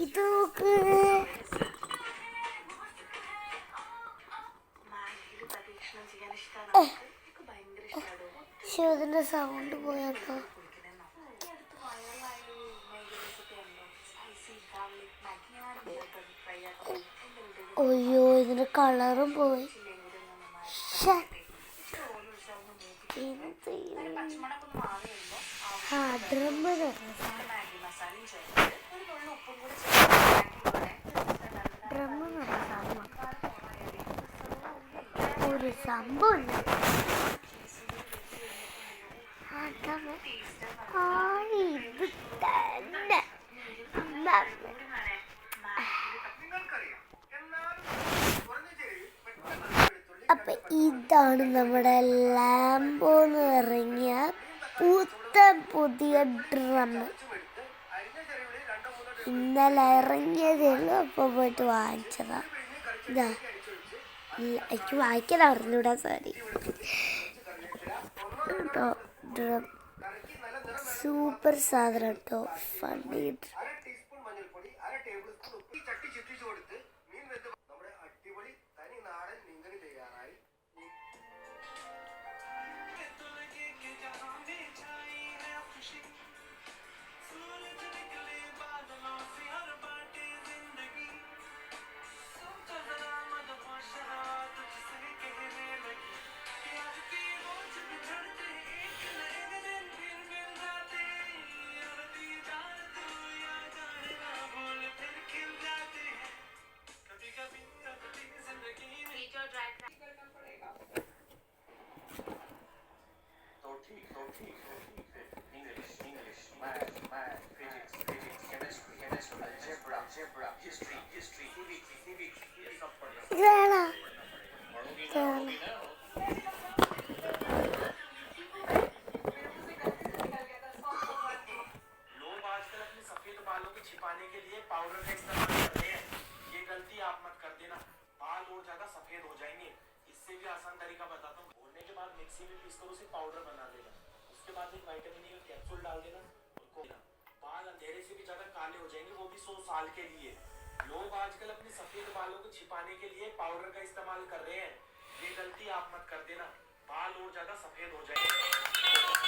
ഇത് നോക്ക്. ശിവതിന്റെ സൗണ്ട് പോയപ്പോ അയ്യോ ഇതിന്റെ കളറും പോയി. ഒരു സംഭവം ഇത് തന്നെ അപ്പൊ ഇതാണ് നമ്മുടെ ലാംബോന്ന് ഇറങ്ങിയ പുതിയ ഡ്രം. ഇന്നലെ ഇറങ്ങിയതേ ഉള്ളൂ, അപ്പൊ പോയിട്ട് വാങ്ങിച്ചതാ. ഇതാ എനിക്ക് വായിക്കാൻ അറിഞ്ഞൂടാ, സോറി കേട്ടോ. ഡ്രം സൂപ്പർ സാധനം കേട്ടോ, ഫണ്ണി. छिपाने के लिए पाउडर का इस्तेमाल कर रहे हैं। ये गलती आप मत कर देना, बाल और ज्यादा सफेद हो जाएंगे। इससे भी आसान तरीका बताता हूँ। भूनने के बाद मिक्सी में पीस कर उसे पाउडर बना देना। उसके बाद एक विटामिन ई का कैप्सूल डाल देना। उनको बाल अंधेरे से भी ज्यादा काले हो जाएंगे, वो भी 100 साल के लिए। लोग आजकल अपने सफेद बालों को छिपाने के लिए पाउडर का इस्तेमाल कर रहे हैं। ये गलती आप मत कर देना, बाल और ज्यादा सफेद हो जाएंगे।